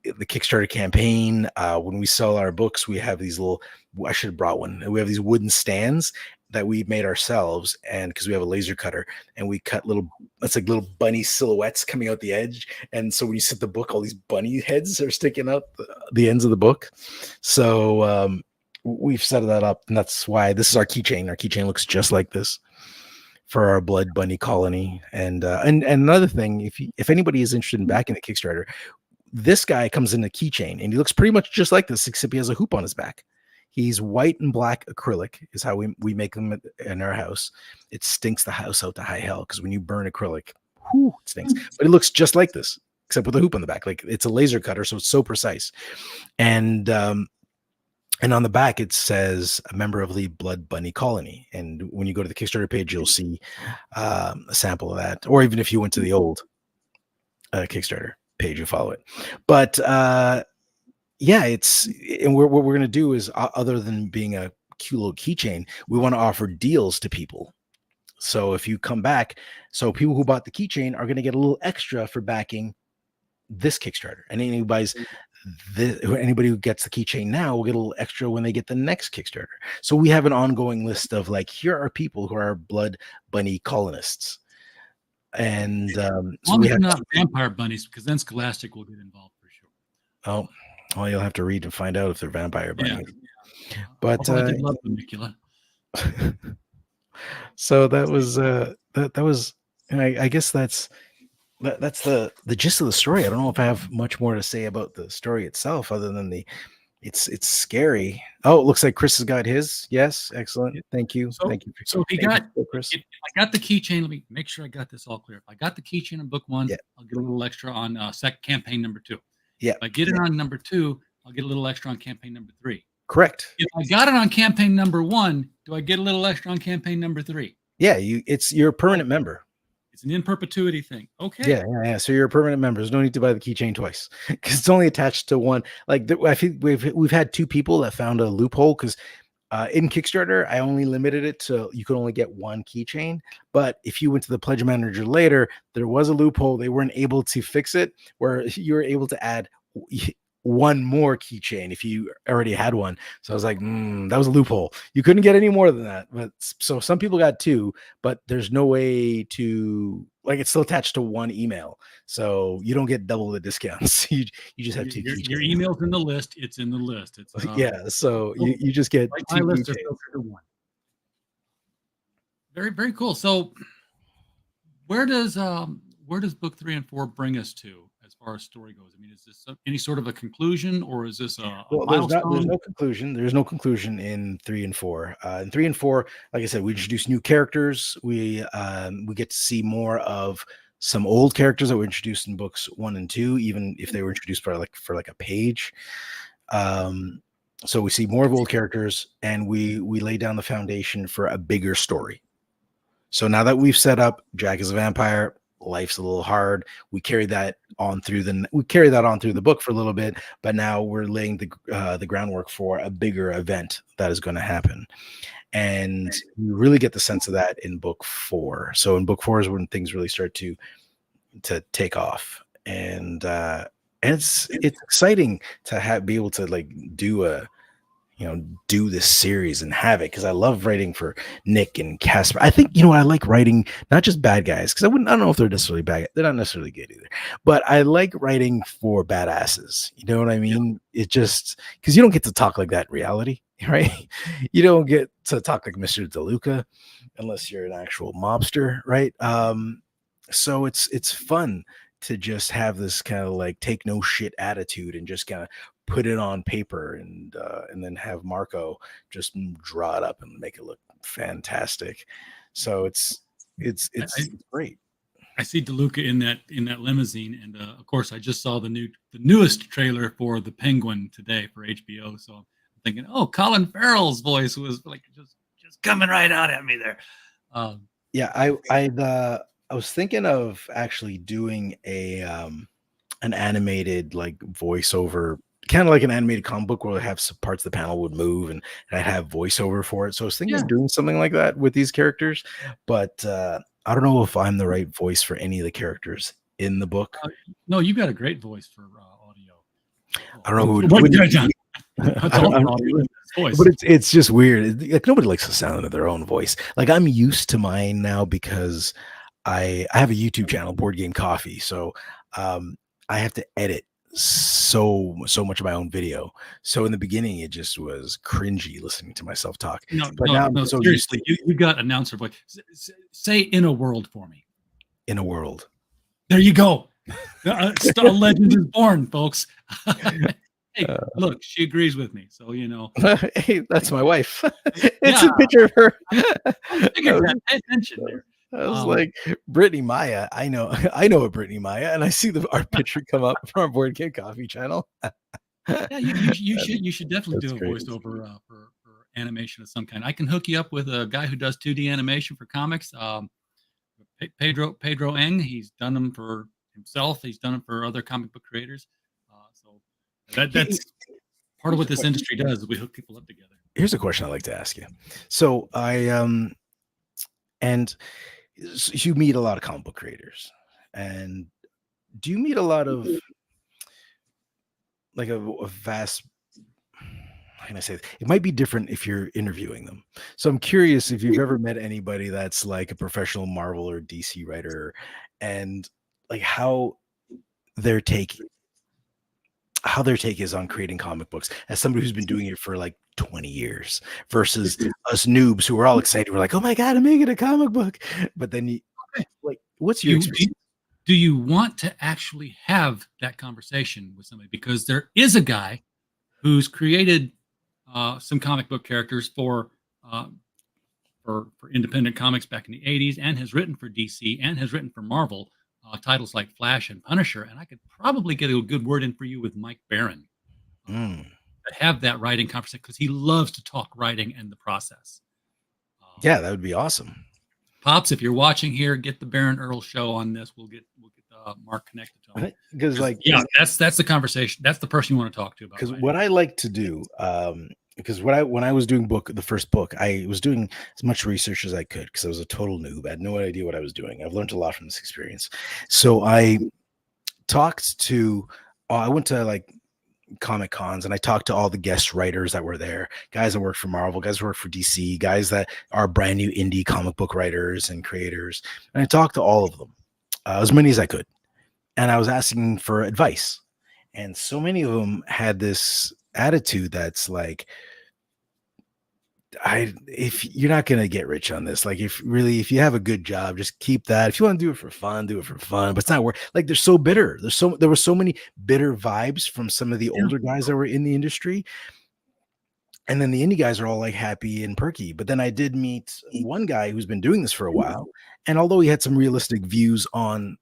Kickstarter campaign. When we sell our books, we have these little, I should have brought one. We have these wooden stands that we made ourselves. And because we have a laser cutter and we cut it's like little bunny silhouettes coming out the edge. And so when you sit the book, all these bunny heads are sticking out the ends of the book. So we've set that up. And that's why this is our keychain. Our keychain looks just like this for our blood bunny colony. And another thing, if anybody is interested in backing the Kickstarter, this guy comes in a keychain and he looks pretty much just like this, except he has a hoop on his back. He's white and black acrylic is how we make them in our house. It stinks the house out to high hell because when you burn acrylic, it stinks. But it looks just like this, except with a hoop on the back. Like it's a laser cutter, so it's so precise. And on the back it says a member of the Blood Bunny Colony. And when you go to the Kickstarter page, you'll see a sample of that. Or even if you went to the old Kickstarter page, you follow it. But yeah, and what we're going to do is other than being a cute little keychain, we want to offer deals to people. So if you come back, so people who bought the keychain are going to get a little extra for backing this Kickstarter, and anybody who gets the keychain now will get a little extra when they get the next Kickstarter. So we have an ongoing list of like, here are people who are blood bunny colonists. And so we have not vampire bunnies, because then Scholastic will get involved for sure. Oh, well, you'll have to read to find out if they're vampire bunnies. Yeah. But I did love Bunnicula. So that was I guess that's the gist of the story. I don't know if I have much more to say about the story itself other than it's scary. Oh, it looks like Chris has got his. Yes, excellent. Thank you. Thank you. So if Chris. if I got the keychain, let me make sure I got this all clear. If I got the keychain in book one, Yeah. I'll get a little extra on campaign number 2. Yeah. If I get it on number 2, I'll get a little extra on campaign number 3. Correct. If I got it on campaign number 1, do I get a little extra on campaign number 3? Yeah, you're a permanent member. It's an in perpetuity thing. Okay. Yeah. So you're a permanent member. There's no need to buy the keychain twice because it's only attached to one. Like I think we've had 2 people that found a loophole because in Kickstarter I only limited it to you could only get one keychain. But if you went to the pledge manager later, there was a loophole. They weren't able to fix it where you were able to add one more keychain if you already had one. So I was like, that was a loophole. You couldn't get any more than that. But so some people got 2, but there's no way to like it's still attached to one email. So you don't get double the discounts. You just have 2 keychains. Your email's in the list. It's in the list. It's yeah. So you just get like 2 my list keychains. are filtered to 1. Very, very cool. So where does book 3 and 4 bring us to as far as story goes? I mean, is this any sort of a conclusion, or is this a milestone? There's no conclusion. There's no conclusion in 3 and 4. In 3 and 4, like I said, we introduce new characters. We get to see more of some old characters that were introduced in books 1 and 2, even if they were introduced for like a page. So we see more of old characters, and we lay down the foundation for a bigger story. So now that we've set up Jack is a vampire, life's a little hard. We carry that on through the book for a little bit, but now we're laying the groundwork for a bigger event that is going to happen. And you really get the sense of that in book 4. So in book 4 is when things really start to take off, and it's exciting to be able to like do this series and have it, because I love writing for Nick and Casper. I think I like writing not just bad guys, because I don't know if they're necessarily bad. They're not necessarily good either, but I like writing for badasses. You know what I mean? It just because you don't get to talk like that in reality, right? You don't get to talk like Mr. DeLuca unless you're an actual mobster, right? So it's fun to just have this kind of like take no shit attitude and just kind of put it on paper, and then have Marco just draw it up and make it look fantastic. So it's great. I see DeLuca in that limousine, and of course, I just saw the newest trailer for the Penguin today for HBO. So I'm thinking, oh, Colin Farrell's voice was like just coming right out at me there. Yeah, I was thinking of actually doing an animated like voiceover, kind of like an animated comic book where I have some parts of the panel would move, and I'd have voiceover for it. So I was thinking of doing something like that with these characters, but I don't know if I'm the right voice for any of the characters in the book. No, you got a great voice for audio. I don't know who What would. That's all audio in this voice. But it's just weird. Like nobody likes the sound of their own voice. Like I'm used to mine now because I have a YouTube channel, Board Game Coffee. So I have to edit so much of my own video. So in the beginning, it just was cringy listening to myself talk. But now I'm so seriously, you got announcer voice. Say "In a World" for me. In a world. There you go. Star legend is born, folks. Hey, look, she agrees with me. So Hey, that's my wife. It's a picture of her. Pay attention there. I was like, Brittany Maia. I know a Brittany Maia, and I see our picture come up from our Board Game Coffee channel. Yeah, you should definitely do a voiceover for animation of some kind. I can hook you up with a guy who does 2D animation for comics. Pedro Eng. He's done them for himself. He's done them for other comic book creators. So that's part of what this industry does. Is we hook people up together. Here's a question I'd like to ask you. So and you meet a lot of comic book creators, and do you meet a lot of like a vast, how can I say this? It might be different if you're interviewing them. So I'm curious if you've ever met anybody that's like a professional Marvel or DC writer, and like how their take is on creating comic books as somebody who's been doing it for like 20 years versus us noobs who are all excited. We're like, oh my God, I'm making a comic book. But then like, what's your experience? Do you want to actually have that conversation with somebody? Because there is a guy who's created some comic book characters for independent comics back in the 80s, and has written for DC and has written for Marvel. Titles like Flash and Punisher, and I could probably get a good word in for you with Mike Barron. Have that writing conversation, because he loves to talk writing and the process. Yeah, that would be awesome. Pops, if you're watching here, get the Baron Earl show on this. We'll get Mark connected to him. Because that's the conversation. That's the person you want to talk to about. Because what I like to do, because when I was doing the first book, I was doing as much research as I could because I was a total noob. I had no idea what I was doing. I've learned a lot from this experience. So I went to like Comic Cons, and I talked to all the guest writers that were there, guys that worked for Marvel, guys who worked for DC, guys that are brand new indie comic book writers and creators. And I talked to all of them, as many as I could. And I was asking for advice. And so many of them had this attitude that's like, if you're not going to get rich on this, like if you have a good job, just keep that. If you want to do it for fun, do it for fun, but it's not worth, like, they're so bitter. There were so many bitter vibes from some of the older guys that were in the industry. And then the indie guys are all like happy and perky. But then I did meet one guy who's been doing this for a while. And although he had some realistic views on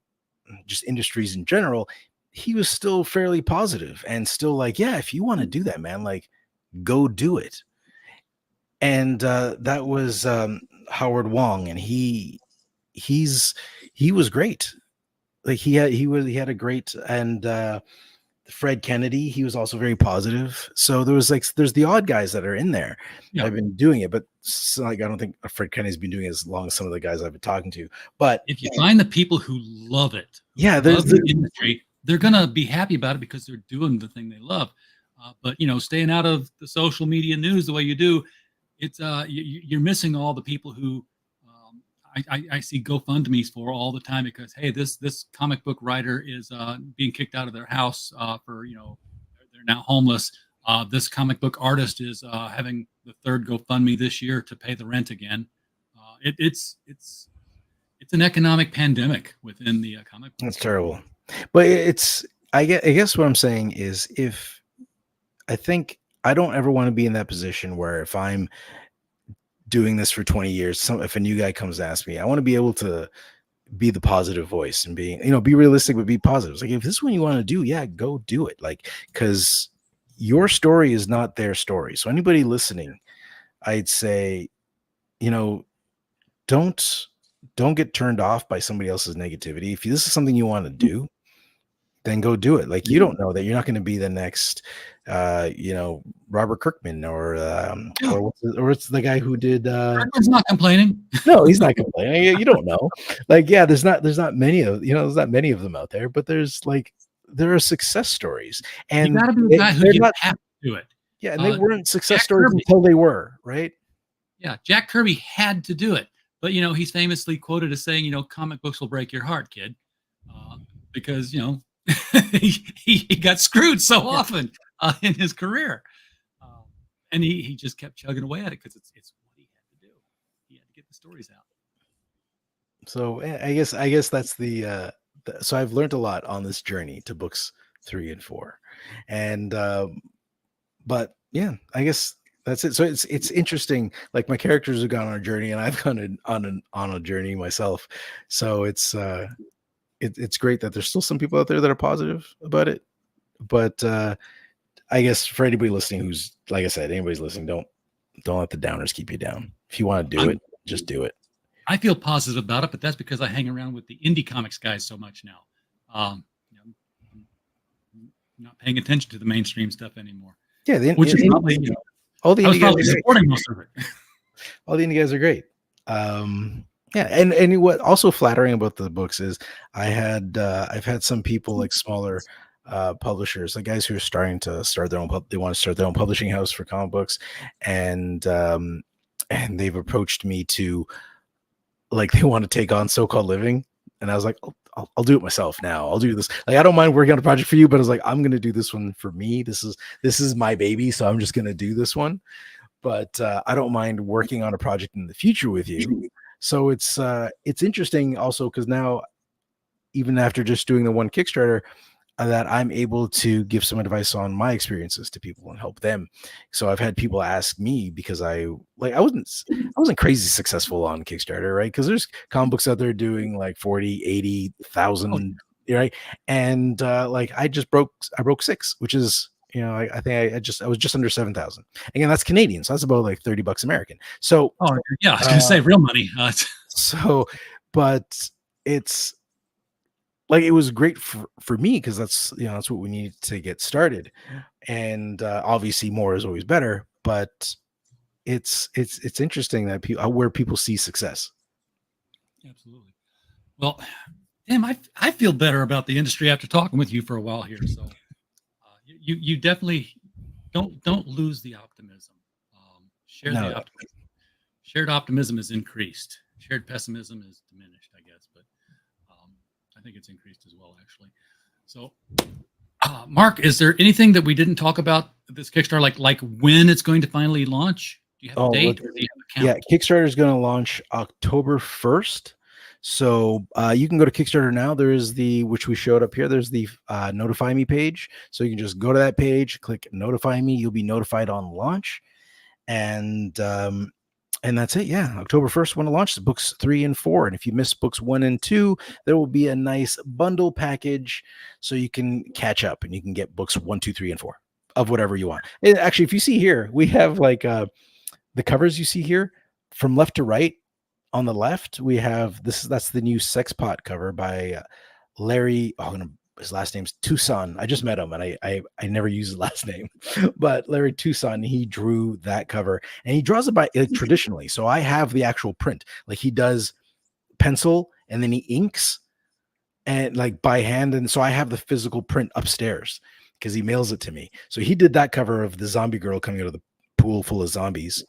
just industries in general, he was still fairly positive and still like, yeah, if you want to do that, man, like, go do it. And that was Howard Wong, and he was great. like he had a great, and Fred Kennedy, he was also very positive. So there's the odd guys that are in there that Yeah. have been doing it, but like I don't think Fred Kennedy's been doing it as long as some of the guys I've been talking to. But If you find the people who love it, who yeah, there's love the industry, they're gonna be happy about it because they're doing the thing they love. But staying out of the social media news the way you do, it's you're missing all the people who I see GoFundMe's for all the time because hey, this comic book writer is being kicked out of their house for they're now homeless. This comic book artist is having the third GoFundMe this year to pay the rent again. It's an economic pandemic within the comic book. That's terrible. But I guess what I'm saying is I think I don't ever want to be in that position where if I'm doing this for 20 years, if a new guy comes to ask me, I want to be able to be the positive voice and be realistic, but be positive. It's like, if this is what you want to do, yeah, go do it. Like, because your story is not their story. So anybody listening, I'd say, don't get turned off by somebody else's negativity. If this is something you want to do, then go do it. Like, you don't know that you're not going to be the next Robert Kirkman or it's the guy who did Kirkman's not complaining. no, he's not complaining. You don't know. Like, yeah, there's not many of them out there, but there are success stories, and You gotta be the guy who you have to do it. yeah, and they weren't success Jack stories Kirby. until they were, right? Yeah, Jack Kirby had to do it, but he's famously quoted as saying, "Comic books will break your heart, kid," because he got screwed so often in his career, and he just kept chugging away at it because it's what he had to do. He had to get the stories out. So I guess that's so I've learned a lot on this journey to books 3 and 4, and but yeah, I guess that's it. So it's interesting. Like, my characters have gone on a journey, and I've gone on a journey myself. So it's great that there's still some people out there that are positive about it. But I guess for anybody listening, who's, like I said, anybody's listening, don't let the downers keep you down. If you want to do it, just do it. I feel positive about it, but that's because I hang around with the indie comics guys so much now. I'm not paying attention to the mainstream stuff anymore. Yeah, Which is probably, all the I was indie probably guys are supporting most of it. all the indie guys are great. Yeah, and what also flattering about the books is I've had some people, like smaller publishers, like guys who are starting to start their own they want to start their own publishing house for comic books, and they've approached me to, like, they want to take on So-Called Living, and I was like, I'll do it myself now. I'll do this. Like, I don't mind working on a project for you, but I was like, I'm going to do this one for me. This is my baby, so I'm just going to do this one. But I don't mind working on a project in the future with you. So it's interesting also, because now, even after just doing the one Kickstarter, that I'm able to give some advice on my experiences to people and help them. So I've had people ask me, because I wasn't crazy successful on Kickstarter, right? Because there's comic books out there doing like 40, 80,000, right? And like I broke 6, which is, I think I was just under 7,000. Again, that's Canadian, so that's about like $30 American. So yeah, I was gonna say real money. So, but it's like, it was great for me, because that's what we need to get started, and obviously more is always better. But it's interesting that where people see success. Absolutely. Well, damn, I feel better about the industry after talking with you for a while here. So you definitely don't lose the optimism. Share the optimism. Shared optimism is increased. Shared pessimism is diminished, I guess, but I think it's increased as well, actually. So, Mark, is there anything that we didn't talk about this Kickstarter, like when it's going to finally launch? Do you have a date? Or do you have a count? Yeah, Kickstarter is going to launch October 1st. So you can go to Kickstarter now. There is which we showed up here. There's the notify me page. So you can just go to that page, click notify me. You'll be notified on launch. And that's it. Yeah. October 1st, when it launches, books 3 and 4. And if you miss books 1 and 2, there will be a nice bundle package so you can catch up and you can get books 1, 2, 3, and 4 of whatever you want. And actually, if you see here, we have like the covers you see here from left to right. On the left, we have that's the new Sex Pot cover by Larry. His last name's Tucson. I just met him, and I never use his last name, but Larry Tucson. He drew that cover, and he draws it by traditionally. So I have the actual print. Like he does pencil, and then he inks, and like by hand, and so I have the physical print upstairs because he mails it to me. So he did that cover of the zombie girl coming out of the pool full of zombies,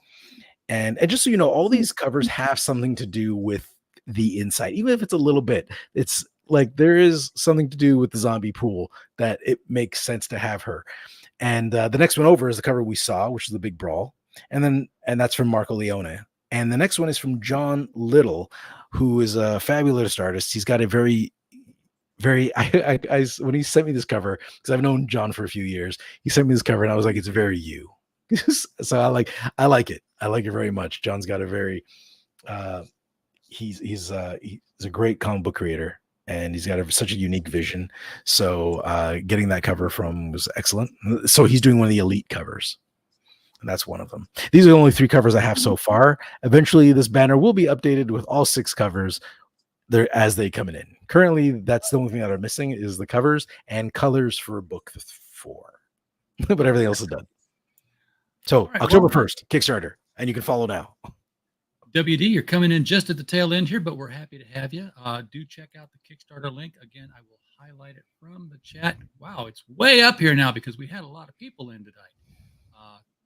and just so you know, all these covers have something to do with the inside, even if it's a little bit. It's like there is something to do with the zombie pool that it makes sense to have her. And the next one over is the cover we saw, which is the big brawl, and that's from Marco Leone. And the next one is from John Little, who is a fabulous artist. He's got a very when he sent me this cover, because I've known John for a few years, he sent me this cover and I was like, it's very you. So I like it. I like it very much. John's got a very he's a great comic book creator, and he's got such a unique vision. So getting that cover from was excellent. So he's doing one of the elite covers, and that's one of them. These are the only 3 covers I have so far. Eventually this banner will be updated with all 6 covers there as they come in. Currently, that's the only thing that are missing is the covers and colors for book 4. But everything else is done. So right, October 1st, Kickstarter, and you can follow now. WD, you're coming in just at the tail end here, but we're happy to have you. Do check out the Kickstarter link. Again, I will highlight it from the chat. Wow, it's way up here now because we had a lot of people in tonight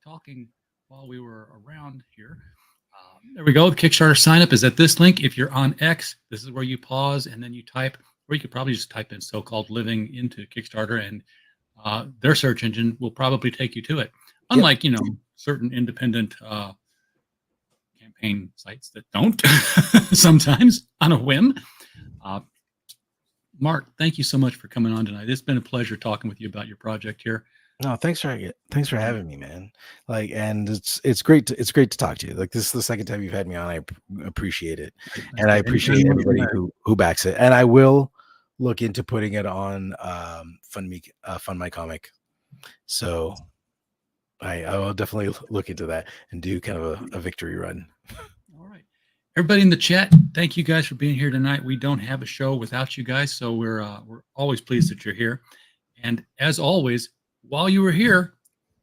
talking while we were around here. There we go. The Kickstarter sign up is at this link. If you're on X, this is where you pause and then you type, or you could probably just type in so-called living into Kickstarter, and their search engine will probably take you to it. Unlike, certain independent campaign sites that don't sometimes on a whim. Mark, thank you so much for coming on tonight. It's been a pleasure talking with you about your project here. No, thanks for having me, man. Like, and it's great to talk to you. Like, this is the second time you've had me on. I appreciate it, and I appreciate everybody who backs it. And I will look into putting it on Fund My Comic. So I will definitely look into that and do kind of a victory run. All right, everybody in the chat, thank you guys for being here tonight. We don't have a show without you guys, so we're always pleased that you're here. And as always, while you were here,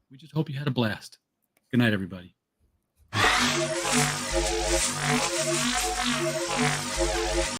we just hope you had a blast. Good night, everybody.